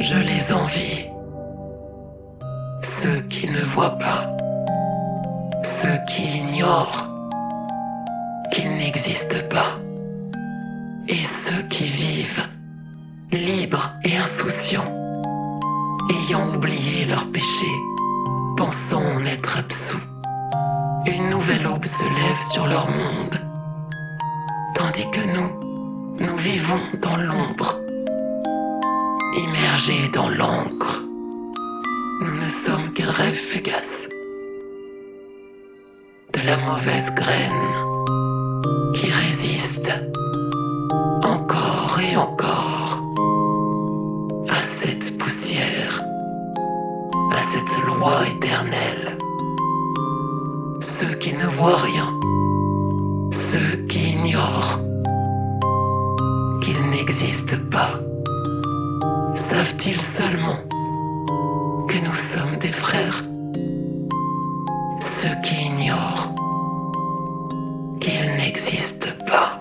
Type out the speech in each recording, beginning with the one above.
Je les envie, ceux qui ne voient pas, ceux qui ignorent qu'ils n'existent pas, et ceux qui vivent, libres et insouciants, ayant oublié leurs péchés, pensant en être absous. Une nouvelle aube se lève sur leur monde, tandis que nous vivons dans l'ombre, immergés dans l'encre. Nous ne sommes qu'un rêve fugace de la mauvaise graine qui résiste encore et encore à cette poussière, à cette loi éternelle. Ceux qui ne voient rien, ceux qui ignorent qu'ils n'existent pas, savent-ils seulement que nous sommes des frères? Ceux qui ignorent qu'ils n'existent pas.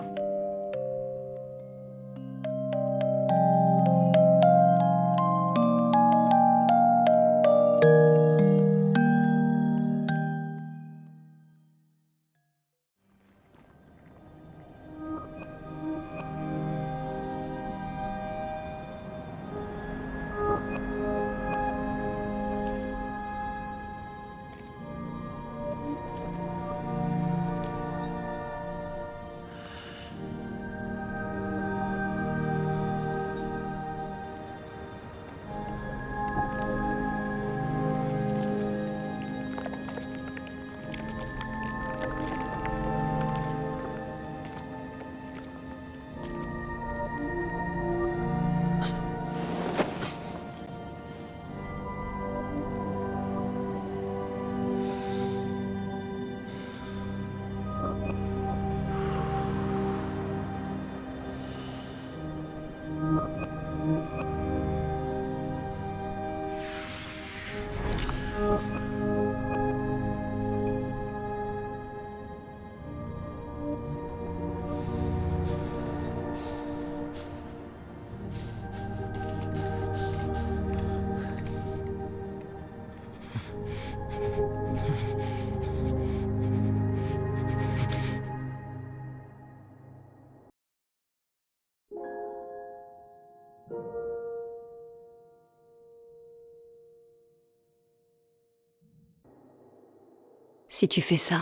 Si tu fais ça,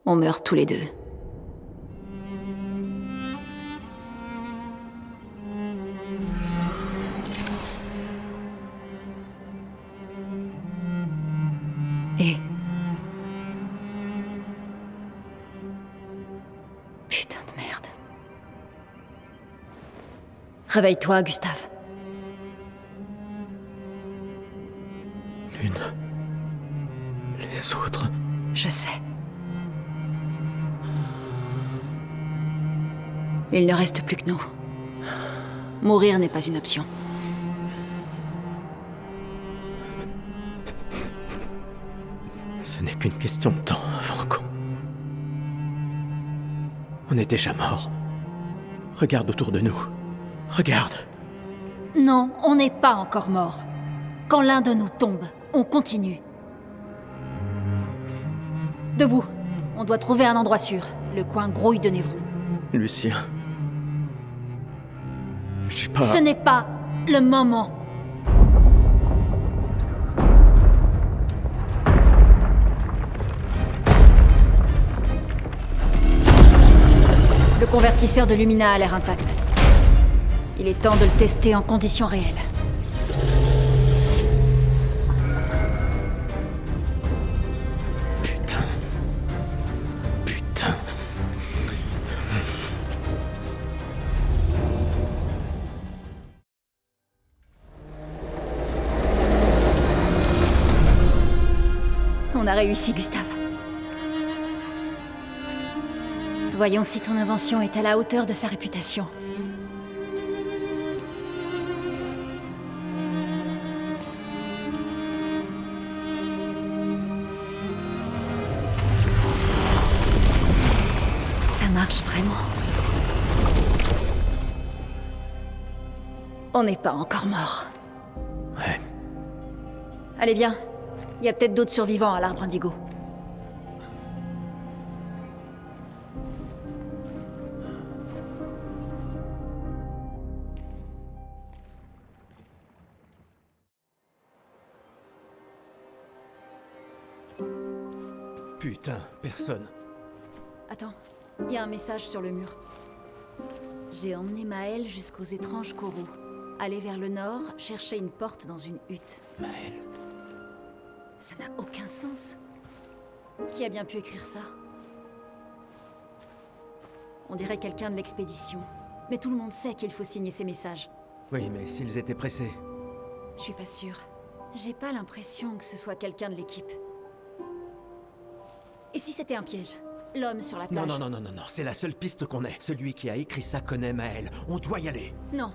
on meurt tous les deux. Et... putain de merde. Réveille-toi, Gustave. Lune... les autres... Je sais. Il ne reste plus que nous. Mourir n'est pas une option. Ce n'est qu'une question de temps avant qu'on... On est déjà mort. Regarde autour de nous. Regarde. Non, on n'est pas encore mort. Quand l'un de nous tombe, on continue. Debout. On doit trouver un endroit sûr. Le coin grouille de Névron. Lucien... j'ai pas... Ce n'est pas le moment. Le convertisseur de Lumina a l'air intact. Il est temps de le tester en conditions réelles. On a réussi, Gustave. Voyons si ton invention est à la hauteur de sa réputation. Ça marche vraiment. On n'est pas encore mort. Ouais. Allez, viens. Il y a peut-être d'autres survivants à l'arbre indigo. Putain, personne. Attends, il y a un message sur le mur. J'ai emmené Maël jusqu'aux étranges coraux. Aller vers le nord, chercher une porte dans une hutte. Maël. Ça n'a aucun sens. Qui a bien pu écrire ça? On dirait quelqu'un de l'expédition. Mais tout le monde sait qu'il faut signer ces messages. Oui, mais s'ils étaient pressés. Je suis pas sûre. J'ai pas l'impression que ce soit quelqu'un de l'équipe. Et si c'était un piège? L'homme sur la plage? Non, c'est la seule piste qu'on ait. Celui qui a écrit ça connaît Maël. On doit y aller. Non.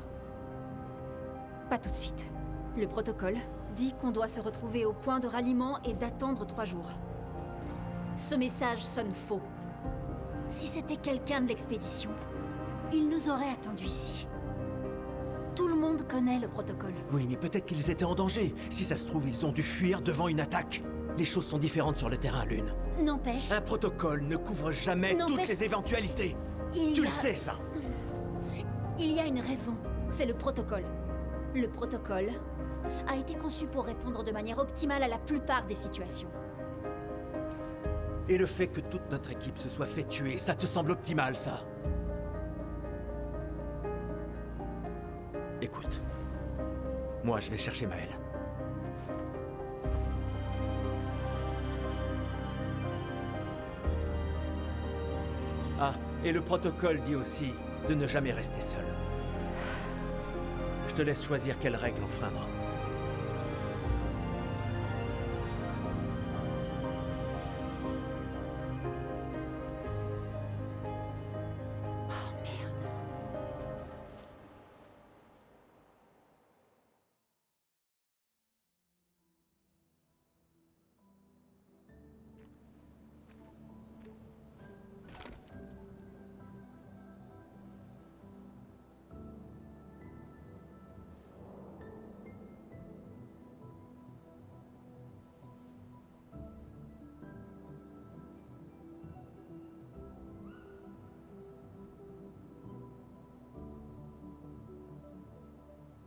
Pas tout de suite. Le protocole dit qu'on doit se retrouver au point de ralliement et d'attendre 3 jours. Ce message sonne faux. Si c'était quelqu'un de l'expédition, il nous aurait attendus ici. Tout le monde connaît le protocole. Oui, mais peut-être qu'ils étaient en danger. Si ça se trouve, ils ont dû fuir devant une attaque. Les choses sont différentes sur le terrain, Lune. N'empêche... Un protocole ne couvre jamais toutes les éventualités. Tu le sais, ça. Il y a une raison. C'est le protocole. Le protocole a été conçu pour répondre de manière optimale à la plupart des situations. Et le fait que toute notre équipe se soit fait tuer, ça te semble optimal, ça? Écoute. Moi, je vais chercher Maël. Ah, et le protocole dit aussi de ne jamais rester seul. Je te laisse choisir quelle règle enfreindre. Oh merde.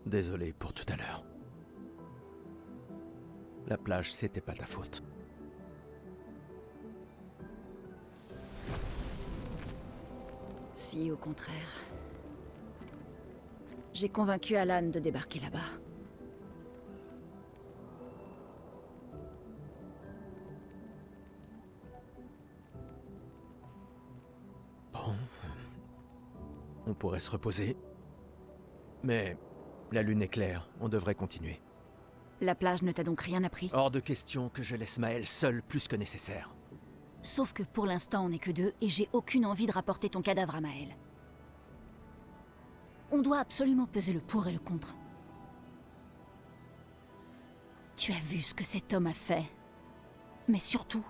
Désolé pour tout à l'heure. La plage, c'était pas ta faute. Si, au contraire. J'ai convaincu Alan de débarquer là-bas. Bon... On pourrait se reposer. Mais... la lune est claire, on devrait continuer. La plage ne t'a donc rien appris? Hors de question que je laisse Maël seul plus que nécessaire. Sauf que pour l'instant on n'est que 2 et j'ai aucune envie de rapporter ton cadavre à Maël. On doit absolument peser le pour et le contre. Tu as vu ce que cet homme a fait. Mais surtout...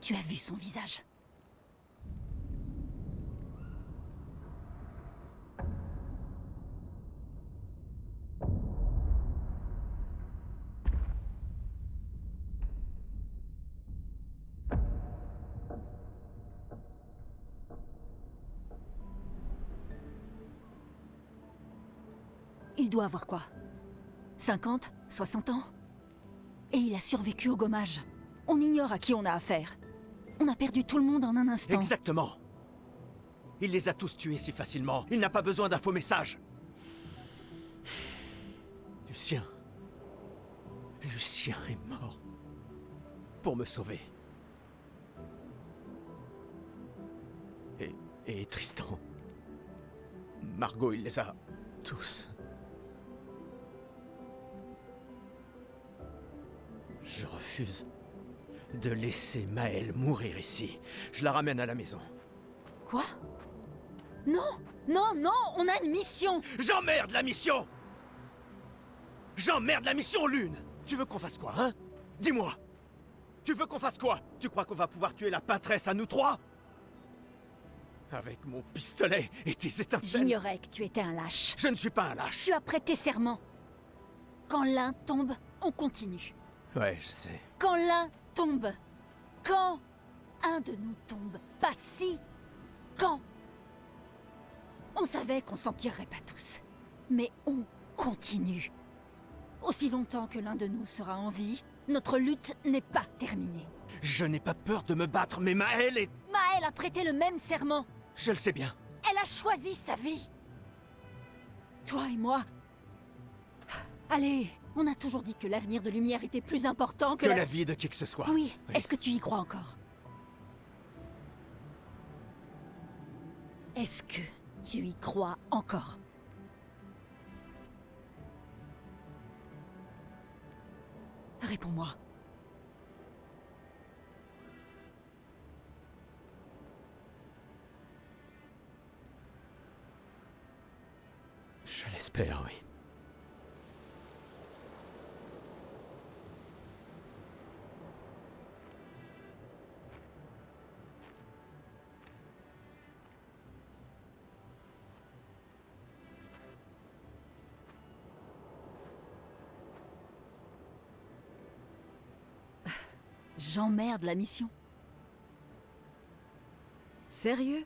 tu as vu son visage. Il doit avoir quoi? 50? 60 ans? Et il a survécu au gommage. On ignore à qui on a affaire. On a perdu tout le monde en un instant. Exactement. Il les a tous tués si facilement. Il n'a pas besoin d'un faux message. Lucien. Lucien est mort. Pour me sauver. Et Tristan. Margot, il les a tous. Je refuse de laisser Maëlle mourir ici. Je la ramène à la maison. Quoi? Non! Non, non! On a une mission! J'emmerde la mission! J'emmerde la mission, Lune! Tu veux qu'on fasse quoi, hein? Dis-moi! Tu veux qu'on fasse quoi? Tu crois qu'on va pouvoir tuer la pâtresse à nous trois? Avec mon pistolet et tes étincelles? J'ignorais que tu étais un lâche. Je ne suis pas un lâche. Tu as prêté serment. Quand l'un tombe, on continue. Ouais, je sais. Quand l'un tombe. Quand un de nous tombe. Pas si. Quand. On savait qu'on s'en tirerait pas tous. Mais on continue. Aussi longtemps que l'un de nous sera en vie, notre lutte n'est pas terminée. Je n'ai pas peur de me battre, mais Maëlle est... Maëlle a prêté le même serment. Je le sais bien. Elle a choisi sa vie. Toi et moi... Allez, on a toujours dit que l'avenir de Lumière était plus important que la vie de qui que ce soit. Oui, est-ce que tu y crois encore? Est-ce que tu y crois encore? Réponds-moi. Je l'espère, oui. J'emmerde la mission. Sérieux?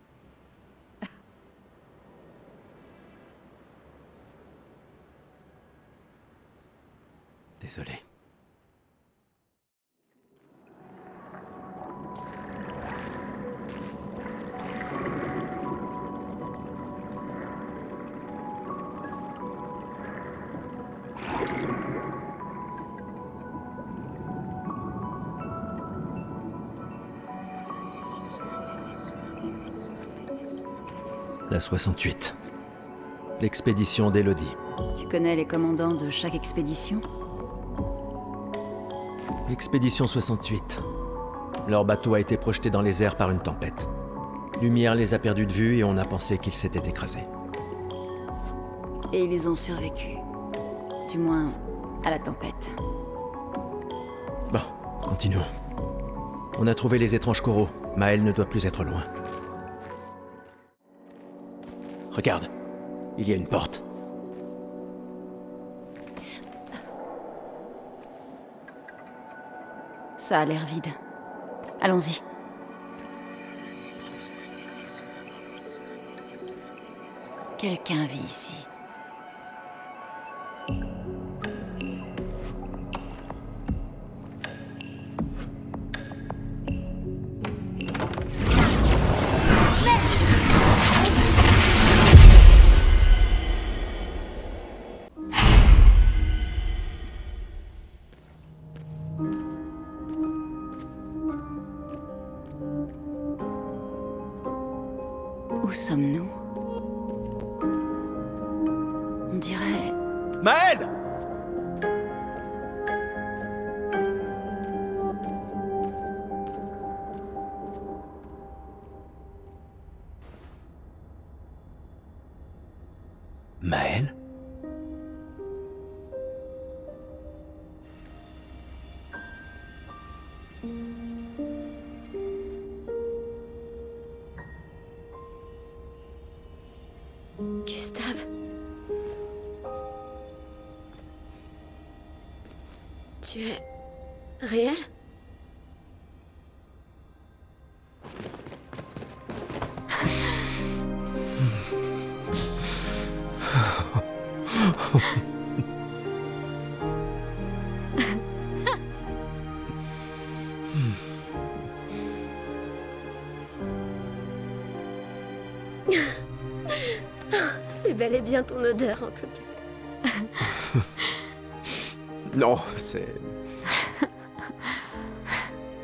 Désolé. La 68. L'expédition d'Elodie. Tu connais les commandants de chaque expédition? Expédition 68. Leur bateau a été projeté dans les airs par une tempête. Lumière les a perdus de vue et on a pensé qu'ils s'étaient écrasés. Et ils ont survécu. Du moins, à la tempête. Bon, continuons. On a trouvé les étranges coraux. Maëlle ne doit plus être loin. Regarde, il y a une porte. Ça a l'air vide. Allons-y. Quelqu'un vit ici. Où sommes-nous? On dirait... Maëlle! Maëlle? Gustave. Tu es réel? C'est bel et bien ton odeur, en tout cas. Non, c'est...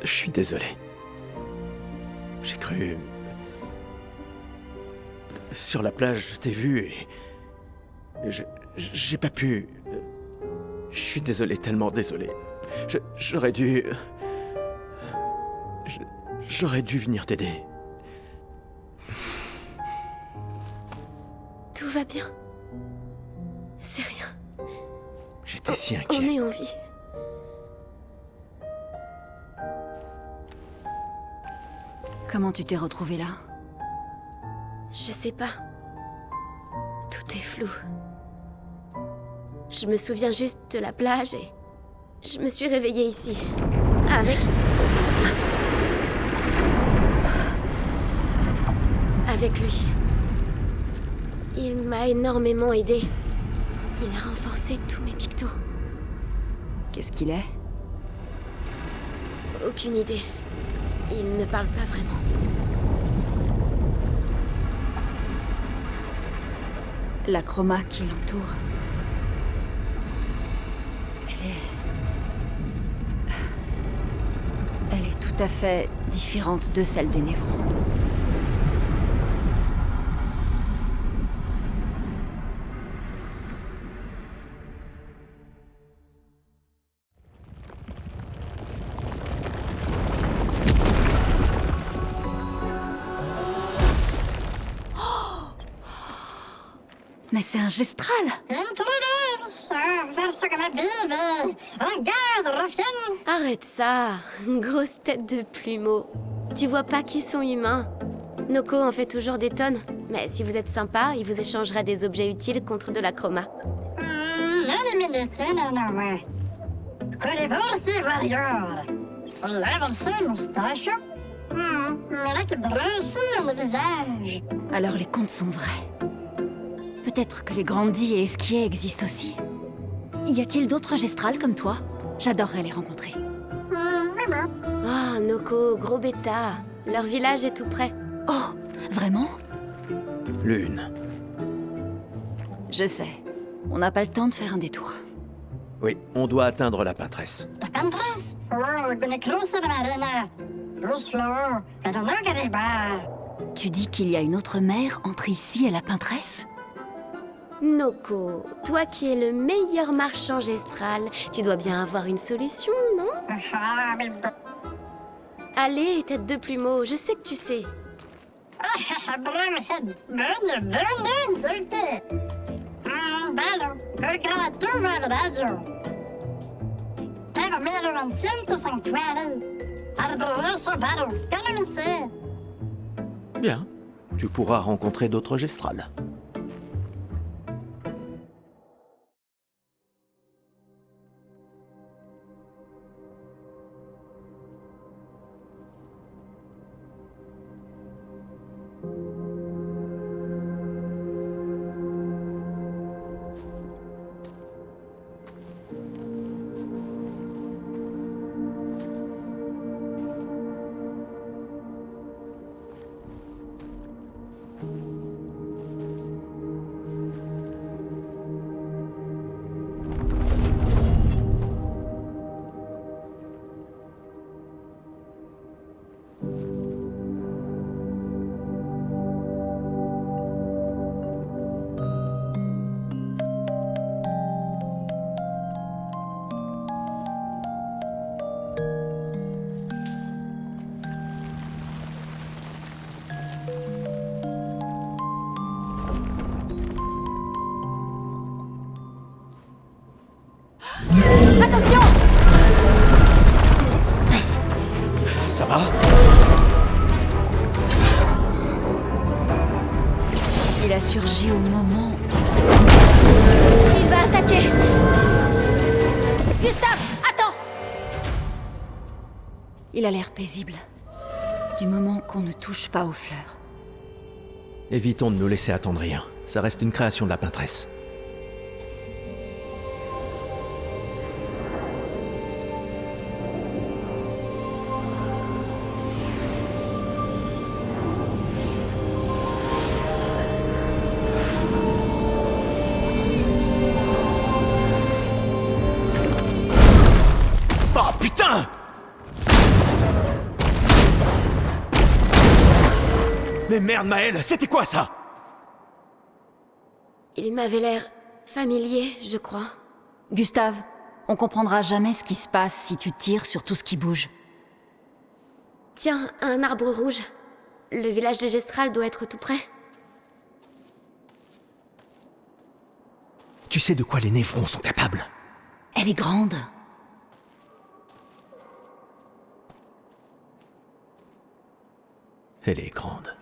Je suis désolé. J'ai cru... Sur la plage, je t'ai vu et... J'ai pas pu... Je suis désolé, tellement désolé. J'aurais dû... J'aurais dû venir t'aider. Tout va bien. C'est rien. J'étais si On inquiet. est en vie. Comment tu t'es retrouvée là? Je sais pas. Tout est flou. Je me souviens juste de la plage et... je me suis réveillée ici. Avec... avec lui. Il m'a énormément aidé. Il a renforcé tous mes pictos. Qu'est-ce qu'il est? Aucune idée. Il ne parle pas vraiment. La chroma qui l'entoure. Elle est tout à fait différente de celle des névrons. Mais c'est un gestral! Arrête ça, grosse tête de plumeau. Tu vois pas qu'ils sont humains. Noko en fait toujours des tonnes. Mais si vous êtes sympa, il vous échangera des objets utiles contre de la chroma. Alors les contes sont vrais. Peut-être que les Grandi et Esquier existent aussi. Y a-t-il d'autres gestrals comme toi? J'adorerais les rencontrer. Oh, Noko, gros bêta. Leur village est tout près. Oh, vraiment? Lune. Je sais. On n'a pas le temps de faire un détour. Oui, on doit atteindre la peintresse. Tu dis qu'il y a une autre mer entre ici et la peintresse? Noko, toi qui es le meilleur marchand gestral, tu dois bien avoir une solution, non? Allez, tête de plumeau, je sais que tu sais. Bien. Tu pourras rencontrer d'autres gestrales. Attention! Ça va? Il a surgi au moment... Il va attaquer! Gustave, attends! Il a l'air paisible. Du moment qu'on ne touche pas aux fleurs. Évitons de nous laisser attendrir. Ça reste une création de la peintresse. Oh putain! Mais merde Maël, c'était quoi ça? Il m'avait l'air familier, je crois. Gustave, On comprendra jamais ce qui se passe si tu tires sur tout ce qui bouge. Tiens, un arbre rouge. Le village de Gestral doit être tout près. Tu sais de quoi les Névrons sont capables? Elle est grande. Elle est grande.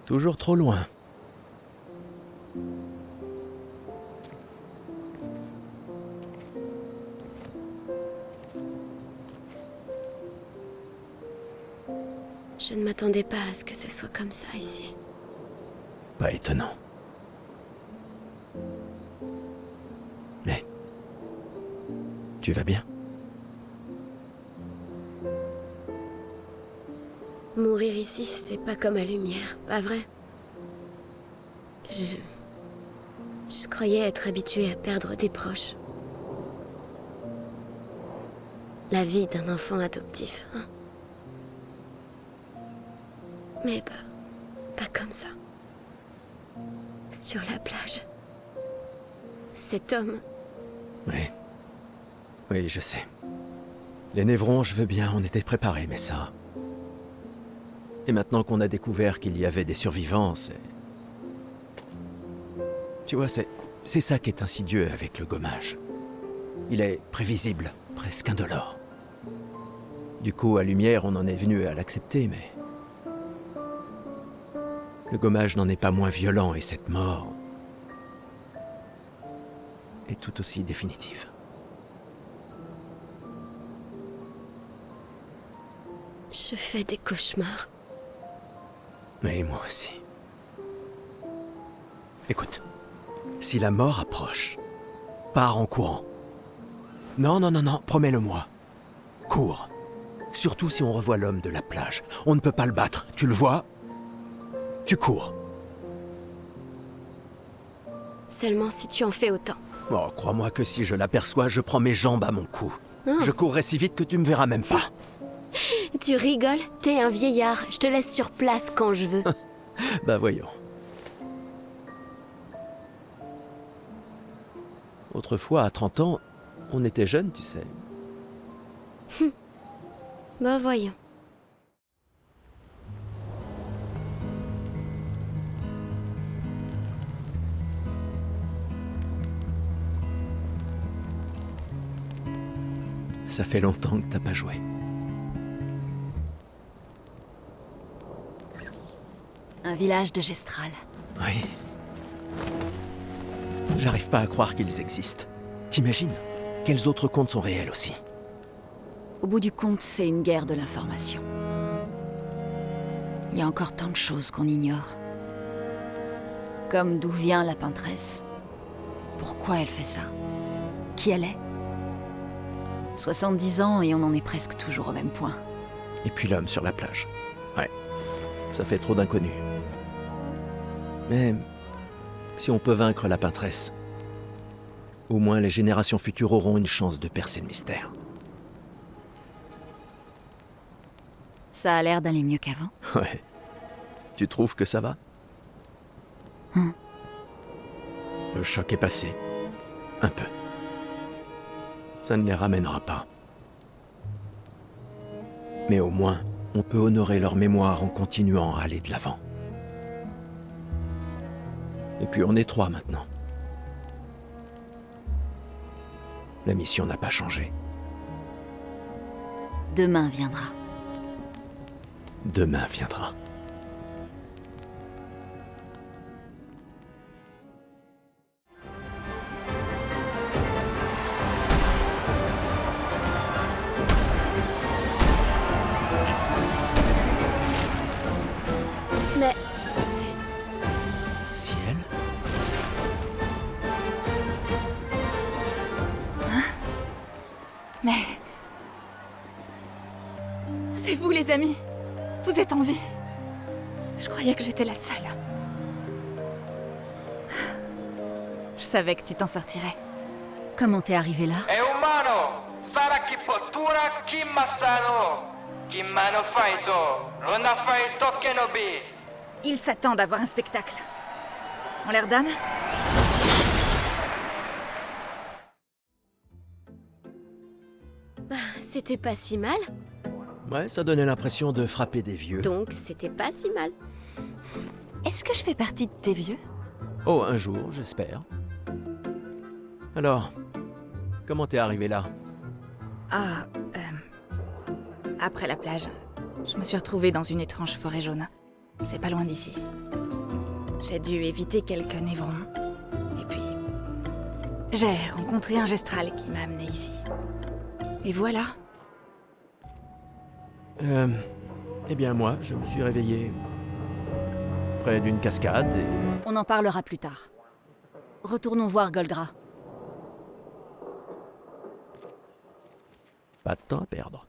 Toujours trop loin. Je ne m'attendais pas à ce que ce soit comme ça ici. Pas étonnant. Mais... tu vas bien? Mourir ici, c'est pas comme à Lumière, pas vrai? Je croyais être habituée à perdre des proches. La vie d'un enfant adoptif, hein. Mais pas comme ça. Sur la plage. Cet homme... Oui. Oui, je sais. Les Névrons, je veux bien, on était préparés, mais ça... Et maintenant qu'on a découvert qu'il y avait des survivants, c'est... Tu vois, c'est ça qui est insidieux avec le gommage. Il est prévisible, presque indolore. Du coup, à Lumière, on en est venu à l'accepter, mais... le gommage n'en est pas moins violent, et cette mort... est tout aussi définitive. Je fais des cauchemars. Mais moi aussi. Écoute, si la mort approche, pars en courant. Non, promets-le-moi. Cours. Surtout si on revoit l'homme de la plage. On ne peut pas le battre, tu le vois? Tu cours. Seulement si tu en fais autant. Oh, crois-moi que si je l'aperçois, je prends mes jambes à mon cou. Oh. Je courrai si vite que tu me verras même pas. Tu rigoles? T'es un vieillard, je te laisse sur place quand je veux. Bah voyons. Autrefois, à 30 ans, on était jeunes, tu sais. Bah voyons. Ça fait longtemps que t'as pas joué. Un village de Gestral. Oui. J'arrive pas à croire qu'ils existent. T'imagines? Quels autres contes sont réels aussi? Au bout du compte, c'est une guerre de l'information. Il y a encore tant de choses qu'on ignore. Comme d'où vient la peintresse. Pourquoi elle fait ça? Qui elle est? 70 ans et on en est presque toujours au même point. Et puis l'homme sur la plage. Ouais. Ça fait trop d'inconnus. Mais si on peut vaincre la peintresse, au moins les générations futures auront une chance de percer le mystère. Ça a l'air d'aller mieux qu'avant. Ouais. Tu trouves que ça va? Le choc est passé. Un peu. Ça ne les ramènera pas. Mais au moins, on peut honorer leur mémoire en continuant à aller de l'avant. Et puis on est 3 maintenant. La mission n'a pas changé. Demain viendra. Demain viendra. Mais c'est... Ciel? Mais... C'est vous, les amis. Vous êtes en vie. Je croyais que j'étais la seule. Je savais que tu t'en sortirais. Comment t'es arrivé là? È umano! Sarà chi pottura, chi massano! Chi mano faito! Non ha faito che no bi! Ils s'attendent à voir un spectacle. On leur donne? C'était pas si mal, Ouais, ça donnait l'impression de frapper des vieux. donc c'était pas si mal. Est-ce que je fais partie de tes vieux? Oh, un jour, j'espère. Alors, comment t'es arrivé là? Ah, après la plage, je me suis retrouvée dans une étrange forêt jaune. C'est pas loin d'ici. J'ai dû éviter quelques névrons. Et puis... j'ai rencontré un gestral qui m'a amenée ici. Et voilà. Eh bien moi, je me suis réveillé près d'une cascade et... On en parlera plus tard. Retournons voir Golgra. Pas de temps à perdre.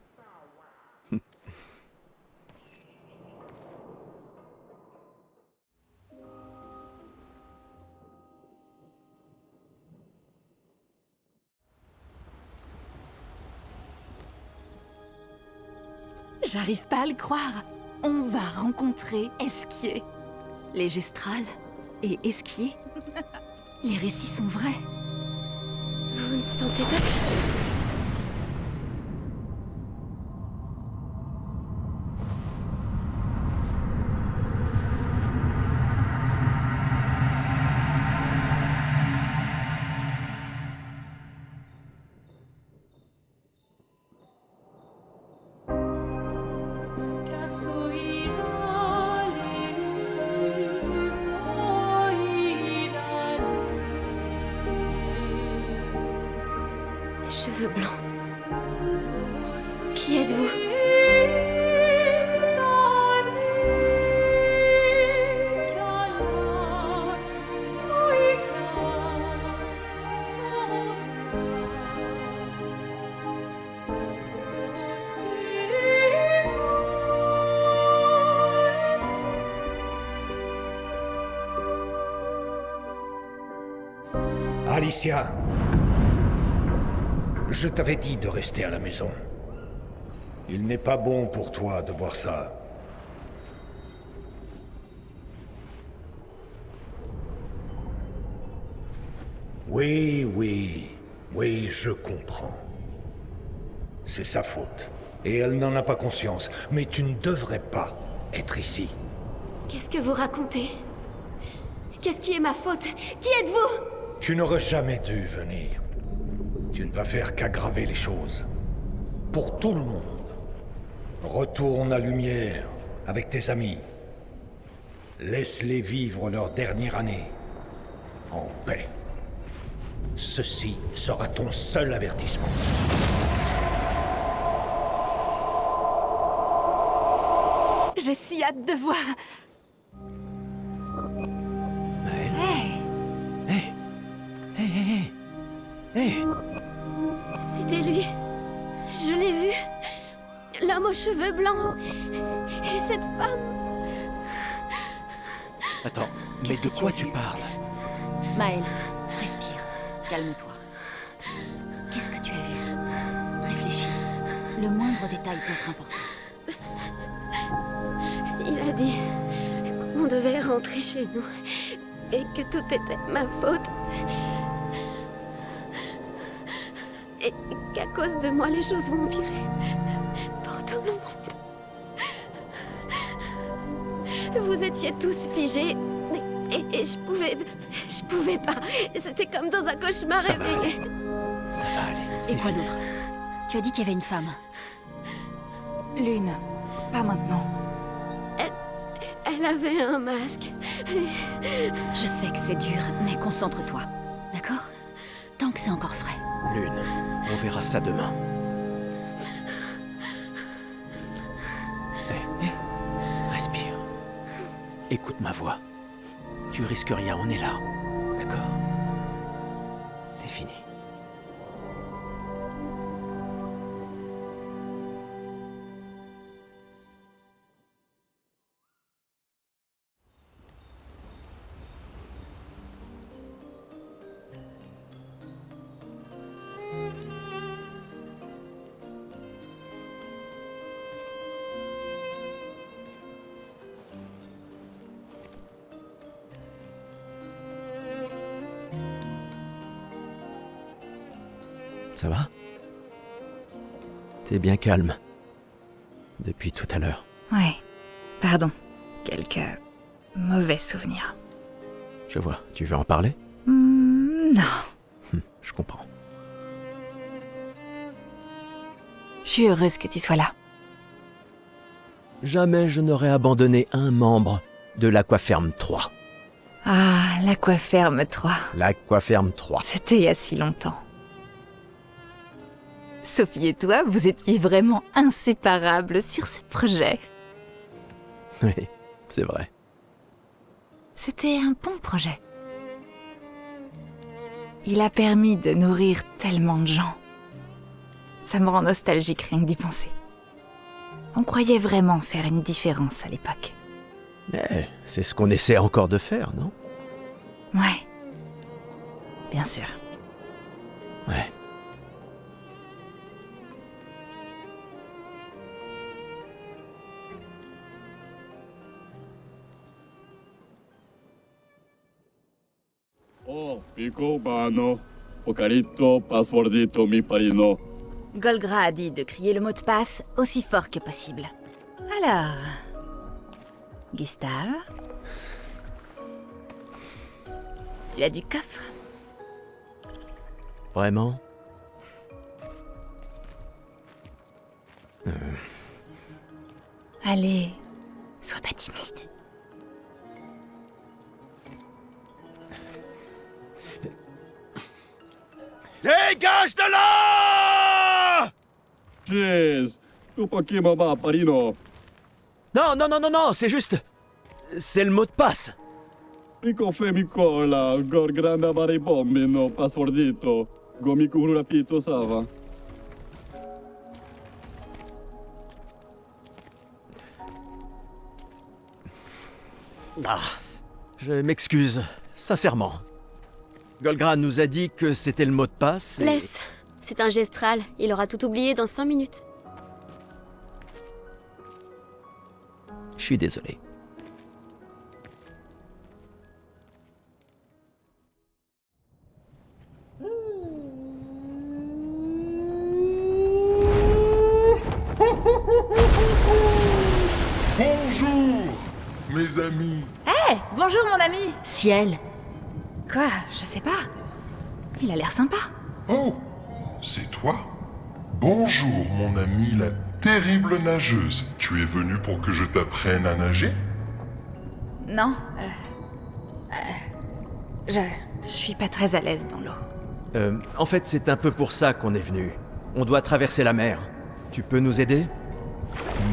J'arrive pas à le croire. On va rencontrer Esquier. Les gestrales et Esquier. Les récits sont vrais. Vous ne sentez pas... Des cheveux blancs. Qui êtes-vous? Alicia, je t'avais dit de rester à la maison. Il n'est pas bon pour toi de voir ça. Oui, je comprends. C'est sa faute. Et elle n'en a pas conscience. Mais tu ne devrais pas être ici. Qu'est-ce que vous racontez? Qu'est-ce qui est ma faute? Qui êtes-vous? Tu n'aurais jamais dû venir. Tu ne vas faire qu'aggraver les choses. Pour tout le monde. Retourne à Lumière, avec tes amis. Laisse-les vivre leur dernière année. En paix. Ceci sera ton seul avertissement. J'ai si hâte de voir. Maëlle? Hey, Hé! C'était lui. Je l'ai vu. L'homme aux cheveux blancs. Et cette femme. Attends, mais Qu'est-ce de que tu quoi as tu vu? parles? Maëlle, respire. Calme-toi. Qu'est-ce que tu as vu? Réfléchis. Le moindre détail peut être important. Il a dit qu'on devait rentrer chez nous. Et que tout était ma faute. Et qu'à cause de moi, les choses vont empirer. Pour tout le monde. Vous étiez tous figés. Et je pouvais pas. C'était comme dans un cauchemar Ça va. réveillé. Ça va aller. Et c'est quoi fini. d'autre? Tu as dit qu'il y avait une femme. Lune, pas maintenant. Elle avait un masque. Je sais que c'est dur, mais concentre-toi. D'accord? Tant que c'est encore frais. Lune, on verra ça demain. Hé, respire. Écoute ma voix. Tu risques rien, on est là. D'accord? C'est fini. Ça va? T'es bien calme. Depuis tout à l'heure. Ouais, pardon. Quelques mauvais souvenirs. Je vois. Tu veux en parler? Non. Je comprends. Je suis heureuse que tu sois là. Jamais je n'aurais abandonné un membre de l'Aquaferme 3. Ah, l'Aquaferme 3. L'Aquaferme 3. C'était il y a si longtemps. Sophie et toi, vous étiez vraiment inséparables sur ce projet. Oui, c'est vrai. C'était un bon projet. Il a permis de nourrir tellement de gens. Ça me rend nostalgique rien que d'y penser. On croyait vraiment faire une différence à l'époque. Mais c'est ce qu'on essaie encore de faire, non? Ouais. Bien sûr. Ouais. Golgra a dit de crier le mot de passe aussi fort que possible. Alors... Gustave? Tu as du coffre? Vraiment? Allez, sois pas timide. Dégage de là! Jeez, tu pochi mamma parino. Non, c'est juste... C'est le mot de passe. Mico femico la gor grande mare bombe no passwordito. Gomiku rapito sava. Ah, je m'excuse, sincèrement. Golgra nous a dit que c'était le mot de passe et... Laisse. C'est un gestral. Il aura tout oublié dans 5 minutes. Je suis désolé. Bonjour, mes amis. Bonjour mon ami. Ciel. Quoi? Je sais pas. Il a l'air sympa. Oh, c'est toi? Bonjour, mon ami, la terrible nageuse. Tu es venu pour que je t'apprenne à nager? Non, je suis pas très à l'aise dans l'eau. En fait, c'est un peu pour ça qu'on est venu. On doit traverser la mer. Tu peux nous aider?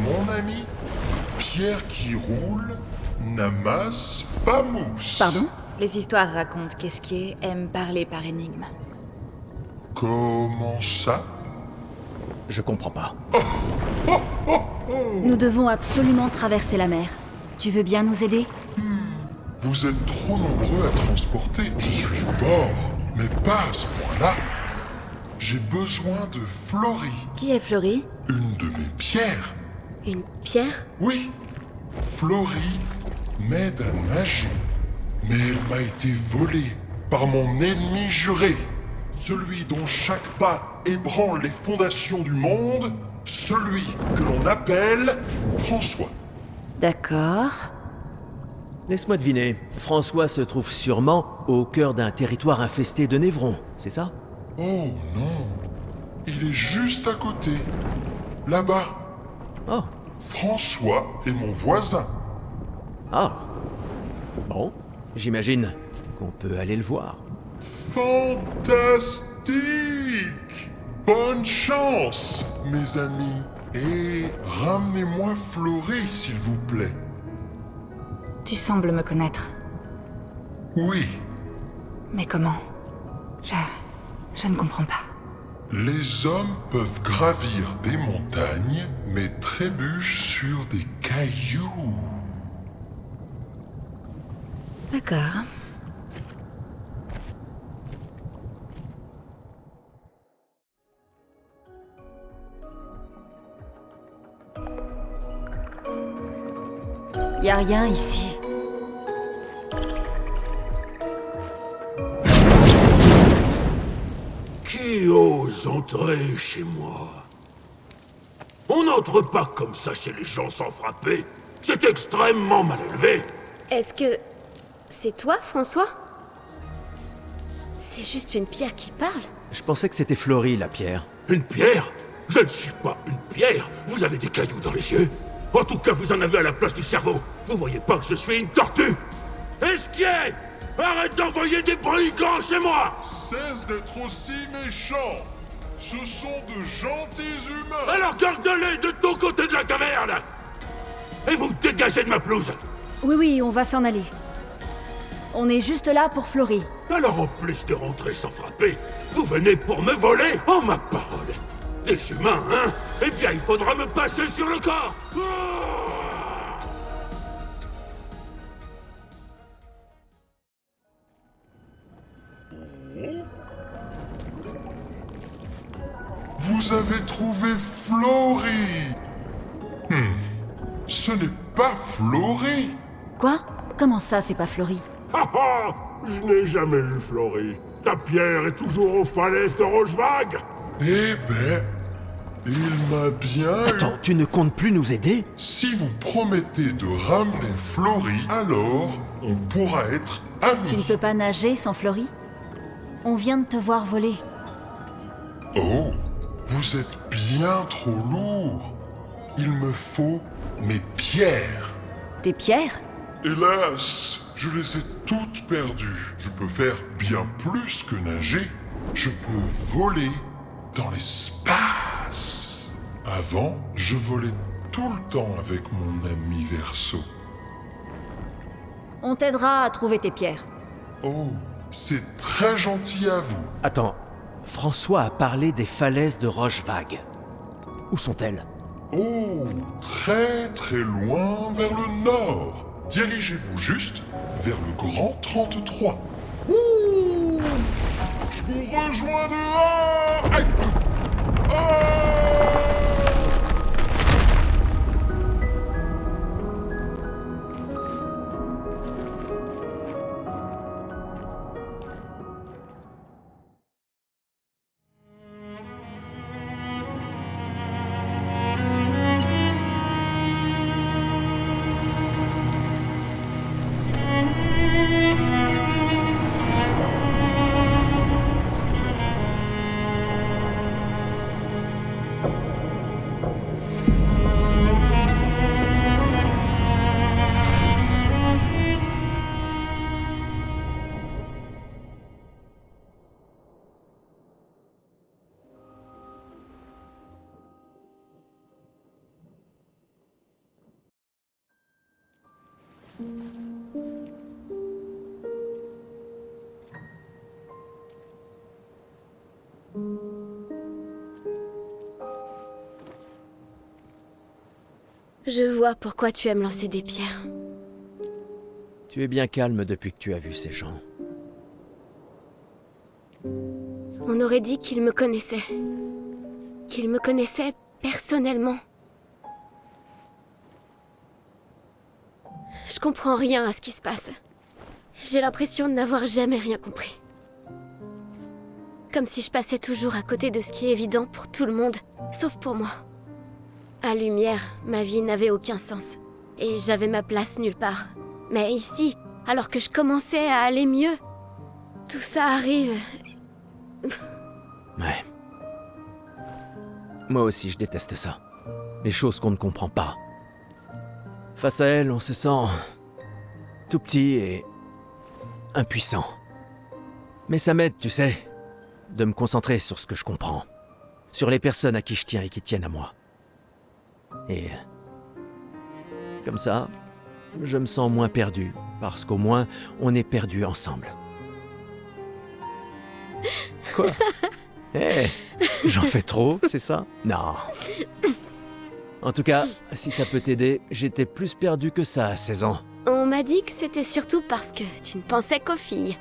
Mon ami, pierre qui roule n'amasse pas mousse. Pardon? Les histoires racontent qu'Esquier aime parler par énigme. Comment ça? Je comprends pas. Nous devons absolument traverser la mer. Tu veux bien nous aider? Vous êtes trop nombreux à transporter. Je suis fort, mais pas à ce point-là. J'ai besoin de Florie, Qui est Florie? une de mes pierres. Une pierre? Oui, Florie m'aide à nager. Mais elle m'a été volée par mon ennemi juré. Celui dont chaque pas ébranle les fondations du monde. Celui que l'on appelle François. D'accord. Laisse-moi deviner. François se trouve sûrement au cœur d'un territoire infesté de névrons, c'est ça? Oh non, il est juste à côté. Là-bas. Oh. François est mon voisin. Ah. Bon, j'imagine qu'on peut aller le voir. Fantastique! Bonne chance, mes amis. Et ramenez-moi Flory, s'il vous plaît. Tu sembles me connaître. Oui, Mais comment? Je ne comprends pas. les hommes peuvent gravir des montagnes, mais trébuchent sur des cailloux. D'accord. Y a rien ici. Qui ose entrer chez moi? On n'entre pas comme ça chez les gens sans frapper. C'est extrêmement mal élevé. Est-ce que... c'est toi, François? C'est juste une pierre qui parle? Je pensais que c'était Flory, la pierre. Une pierre? Je ne suis pas une pierre. Vous avez des cailloux dans les yeux. En tout cas, vous en avez à la place du cerveau. Vous voyez pas que je suis une tortue? Esquier! Arrête d'envoyer des brigands chez moi! Cesse d'être aussi méchant. Ce sont de gentils humains. Alors garde-les de ton côté de la caverne! Et vous dégagez de ma pelouse! Oui, on va s'en aller. On est juste là pour Flory. Alors en plus de rentrer sans frapper, vous venez pour me voler? Oh ma parole! Des humains, hein? Eh bien, il faudra me passer sur le corps! Vous avez trouvé Flory. Ce n'est pas Flory. Quoi? Comment ça, c'est pas Flory? Ah ah! Je n'ai jamais vu Flory. Ta pierre est toujours aux falaises de Rochevague. Eh ben, il m'a bien eu. Attends, tu ne comptes plus nous aider? Si vous promettez de ramener Flory, alors on pourra être amis. Tu ne peux pas nager sans Flory? On vient de te voir voler. Oh, vous êtes bien trop lourd. Il me faut mes pierres. Tes pierres? Hélas, je les ai toutes perdues. Je peux faire bien plus que nager. Je peux voler dans l'espace. Avant, je volais tout le temps avec mon ami Verseau. On t'aidera à trouver tes pierres. Oh, c'est très gentil à vous. Attends, François a parlé des falaises de Rochevague. Où sont-elles? Oh, très très loin vers le nord. Dirigez-vous juste vers le Grand 33. Ouh, je vous rejoins dehors. Aïe. Ah. Je vois pourquoi tu aimes lancer des pierres. Tu es bien calme depuis que tu as vu ces gens. On aurait dit qu'ils me connaissaient. Qu'ils me connaissaient personnellement. Je comprends rien à ce qui se passe. J'ai l'impression de n'avoir jamais rien compris. Comme si je passais toujours à côté de ce qui est évident pour tout le monde, sauf pour moi. À Lumière, ma vie n'avait aucun sens. Et j'avais ma place nulle part. Mais ici, alors que je commençais à aller mieux, tout ça arrive... Ouais. Moi aussi, je déteste ça. les choses qu'on ne comprend pas. Face à elle, on se sent tout petit et impuissant. Mais ça m'aide, tu sais, de me concentrer sur ce que je comprends, sur les personnes à qui je tiens et qui tiennent à moi. Et comme ça, je me sens moins perdu, parce qu'au moins, on est perdus ensemble. Quoi? Hé, j'en fais trop, c'est ça? Non. En tout cas, si ça peut t'aider, j'étais plus perdu que ça à 16 ans. On m'a dit que c'était surtout parce que tu ne pensais qu'aux filles.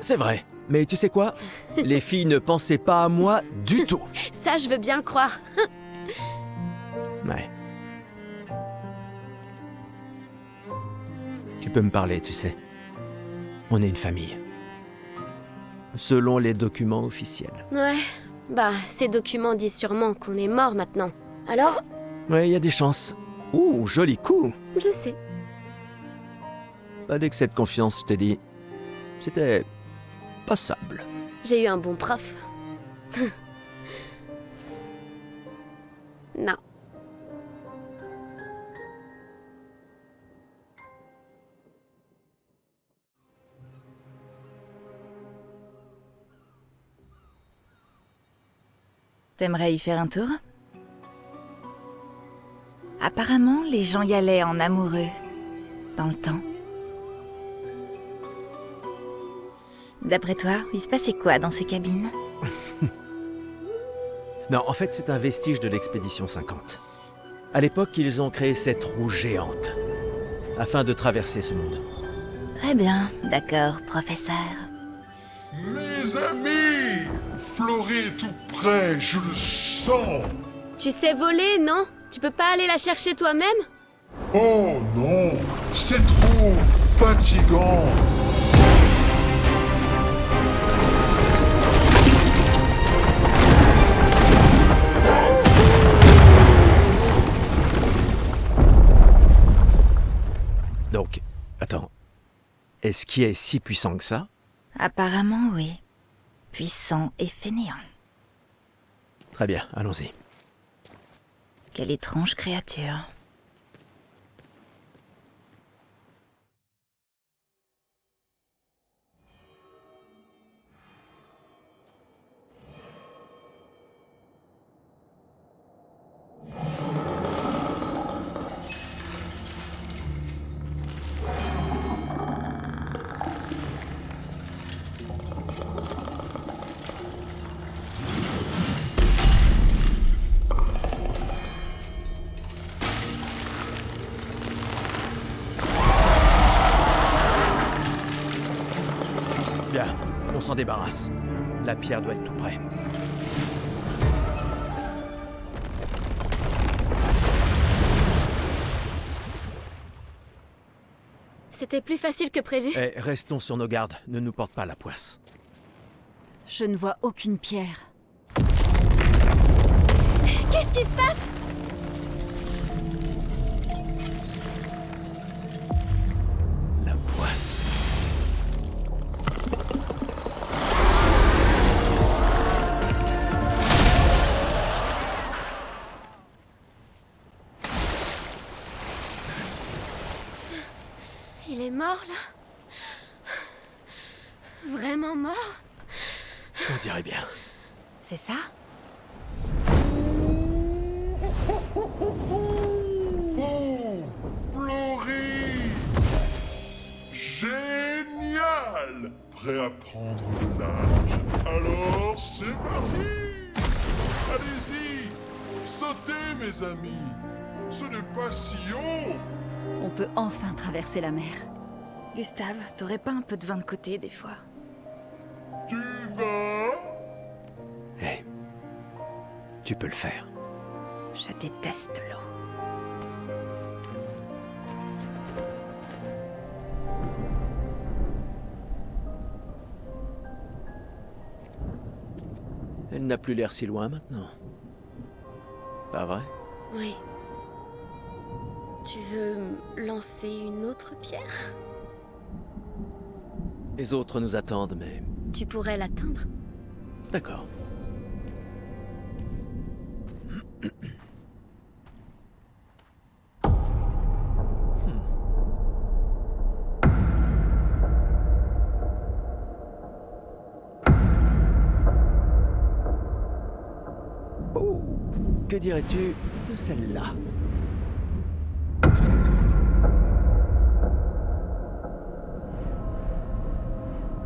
C'est vrai, mais tu sais quoi? Les filles ne pensaient pas à moi du tout. Ça, je veux bien le croire. Ouais. Tu peux me parler, tu sais. On est une famille. Selon les documents officiels. Ouais, bah, ces documents disent sûrement qu'on est mort maintenant. Alors? Ouais, il y a des chances. Ouh, joli coup! Je sais. Pas d'excès de confiance, je t'ai dit. C'était passable. J'ai eu un bon prof. Non. T'aimerais y faire un tour? Apparemment, les gens y allaient en amoureux, dans le temps. D'après toi, il se passait quoi dans ces cabines? Non, en fait, c'est un vestige de l'expédition 50. À l'époque, ils ont créé cette roue géante, afin de traverser ce monde. Très bien, d'accord, professeur. Mes amis! Florée est tout près, je le sens! Tu sais voler, non? Tu peux pas aller la chercher toi-même? Oh non! C'est trop fatigant! Donc, attends. Est-ce qu'il est si puissant que ça? Apparemment, oui. Puissant et fainéant. Très bien, allons-y. Quelle étrange créature. Bien, on s'en débarrasse. La pierre doit être tout près. C'était plus facile que prévu. Eh, restons sur nos gardes, ne nous porte pas la poisse. Je ne vois aucune pierre. Qu'est-ce qui se passe? La poisse. Il est mort, là? Vraiment mort? On dirait bien. C'est ça? Oh! Florie! Génial! Prêt à prendre le large? Alors, c'est parti! Allez-y! Sautez, mes amis! Ce n'est pas si haut! On peut enfin traverser la mer. Gustave, t'aurais pas un peu de vin de côté, des fois? Tu vas? Eh, tu peux le faire. Je déteste l'eau. Elle n'a plus l'air si loin maintenant. Pas vrai? Oui. Tu veux lancer une autre pierre? Les autres nous attendent, mais... Tu pourrais l'atteindre? D'accord. Oh, que dirais-tu de celle-là?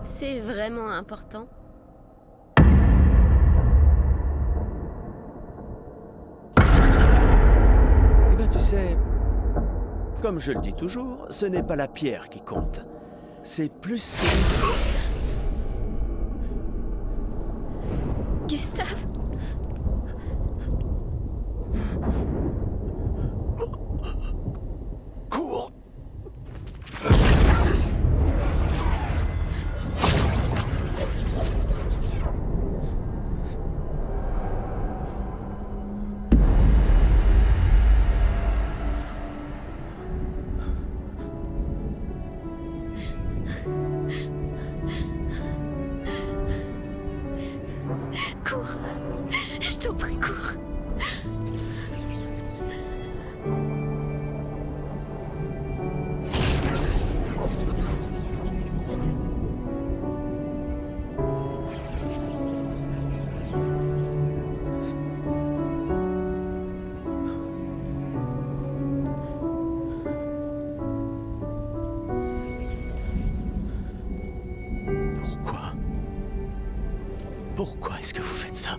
C'est vraiment important. Eh ben, tu sais, comme je le dis toujours, ce n'est pas la pierre qui compte. C'est plus... Gustave? Cours! Cours. Je t'en prie, cours. Pourquoi? Pourquoi est-ce que vous faites ça?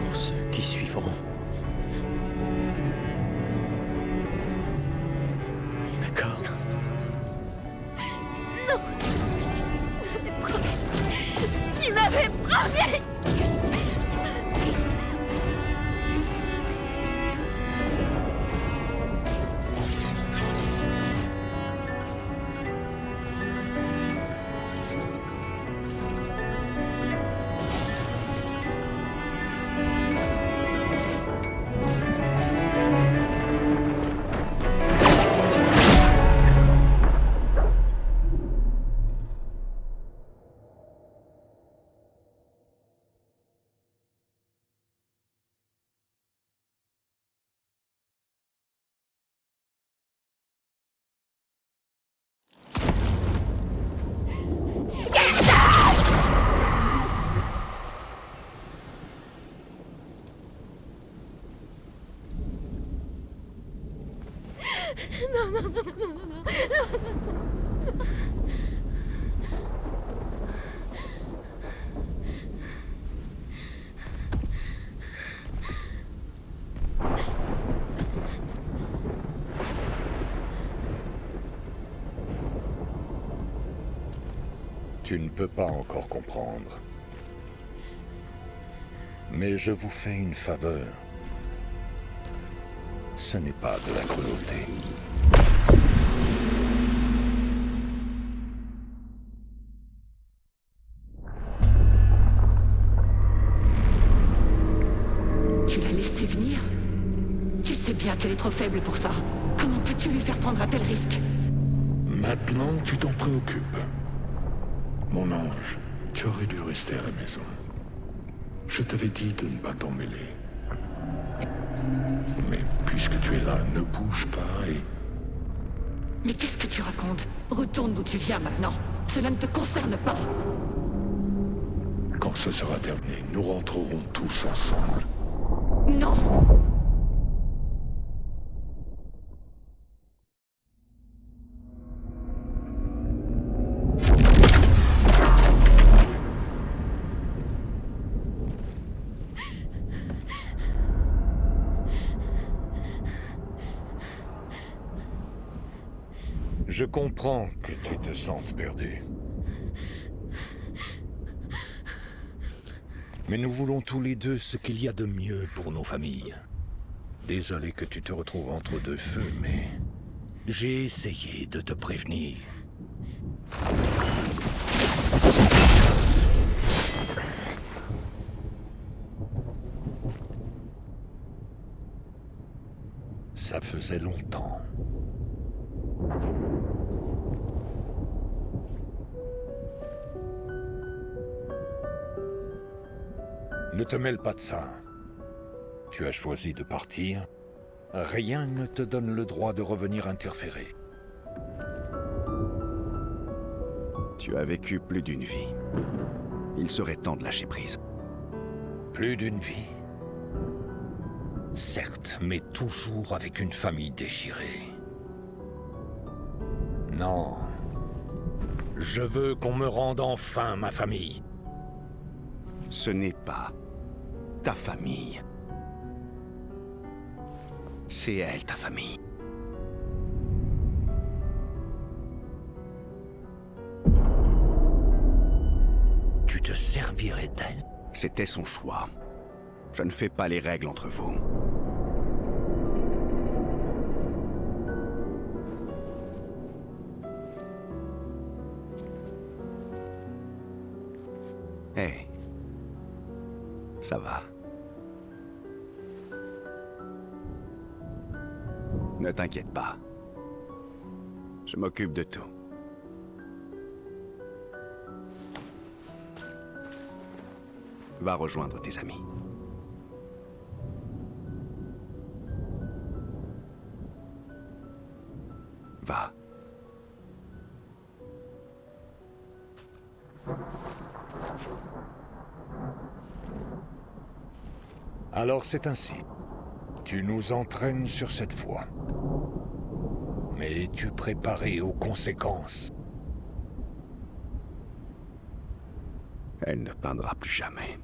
Pour ceux qui suivront. D'accord. Non. Tu m'avais promis. Tu ne peux pas encore comprendre. Mais je vous fais une faveur. Ce n'est pas de la cruauté. Tu l'as laissée venir? Tu sais bien qu'elle est trop faible pour ça. Comment peux-tu lui faire prendre un tel risque? Maintenant, tu t'en préoccupes. Mon ange, tu aurais dû rester à la maison. Je t'avais dit de ne pas t'en mêler. Mais puisque tu es là, ne bouge pas et... Mais qu'est-ce que tu racontes? Retourne d'où tu viens maintenant. Cela ne te concerne pas. Quand ce sera terminé, nous rentrerons tous ensemble. Non! Je comprends que tu te sentes perdu. Mais nous voulons tous les deux ce qu'il y a de mieux pour nos familles. Désolé que tu te retrouves entre deux feux, mais j'ai essayé de te prévenir. Ça faisait longtemps. Ne te mêle pas de ça. Tu as choisi de partir. Rien ne te donne le droit de revenir interférer. Tu as vécu plus d'une vie. Il serait temps de lâcher prise. Plus d'une vie. Certes, mais toujours avec une famille déchirée. Non. Je veux qu'on me rende enfin ma famille. Ce n'est pas ta famille. C'est elle, ta famille. Tu te servirais d'elle? C'était son choix. Je ne fais pas les règles entre vous. Hé. Ça va. Ne t'inquiète pas. Je m'occupe de tout. Va rejoindre tes amis. Va. Alors c'est ainsi. Tu nous entraînes sur cette voie. Mais es-tu préparé aux conséquences? Elle ne peindra plus jamais.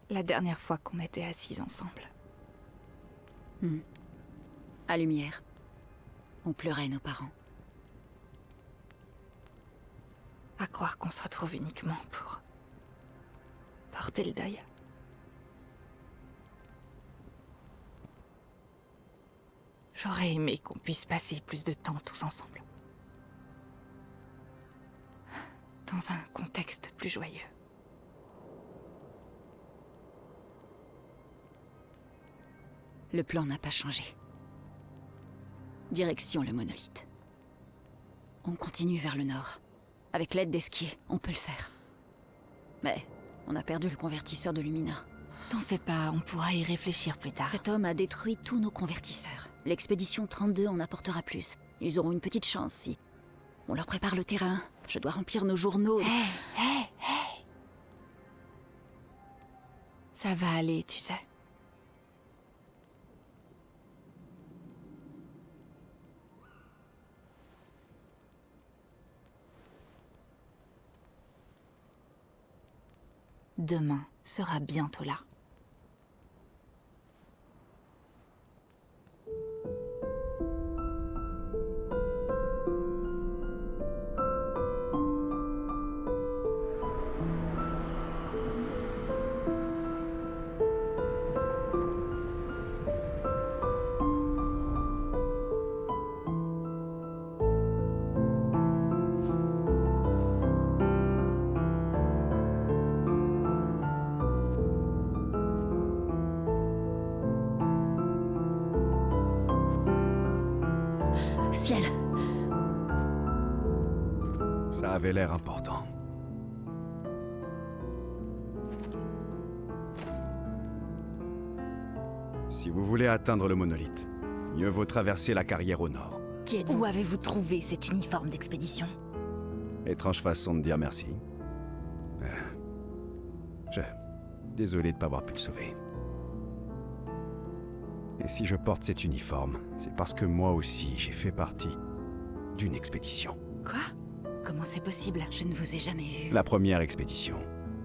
La dernière fois qu'on était assis ensemble. À Lumière. On pleurait nos parents. À croire qu'on se retrouve uniquement pour porter le deuil. J'aurais aimé qu'on puisse passer plus de temps tous ensemble. Dans un contexte plus joyeux. Le plan n'a pas changé. Direction le monolithe. On continue vers le nord. Avec l'aide d'Esquier, on peut le faire. Mais on a perdu le convertisseur de Lumina. T'en fais pas, on pourra y réfléchir plus tard. Cet homme a détruit tous nos convertisseurs. L'expédition 32 en apportera plus. Ils auront une petite chance si... On leur prépare le terrain. Je dois remplir nos journaux. Hé. Ça va aller, tu sais. Demain sera bientôt là. Ciel. Ça avait l'air important. Si vous voulez atteindre le monolithe, mieux vaut traverser la carrière au nord. Qui êtes-vous? Où avez-vous trouvé cet uniforme d'expédition? Étrange façon de dire merci. Désolé de ne pas avoir pu le sauver. Et si je porte cet uniforme, c'est parce que moi aussi j'ai fait partie d'une expédition. Quoi? Comment c'est possible? Je ne vous ai jamais vu. La première expédition.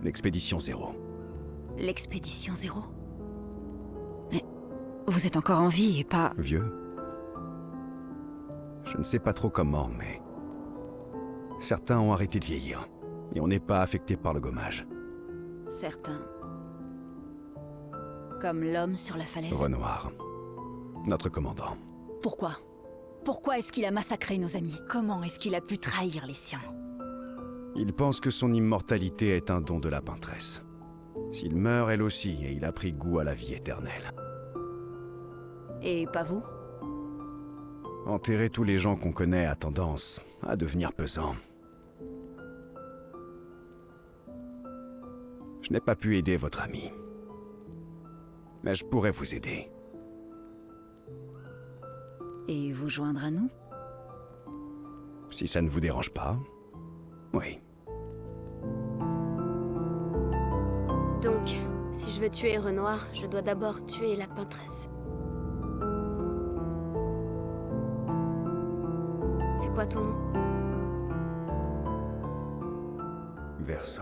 L'expédition 0. L'expédition 0? Mais vous êtes encore en vie et pas... Vieux? Je ne sais pas trop comment, mais... Certains ont arrêté de vieillir. Et on n'est pas affecté par le gommage. Certains. Comme l'homme sur la falaise. Renoir. Notre commandant. Pourquoi? Pourquoi est-ce qu'il a massacré nos amis? Comment est-ce qu'il a pu trahir les siens? Il pense que son immortalité est un don de la peintresse. S'il meurt, elle aussi, et il a pris goût à la vie éternelle. Et pas vous? Enterrer tous les gens qu'on connaît a tendance à devenir pesant. Je n'ai pas pu aider votre ami. Mais je pourrais vous aider. Et vous joindre à nous? Si ça ne vous dérange pas, oui. Donc, si je veux tuer Renoir, je dois d'abord tuer la peintresse. C'est quoi ton nom? Verso.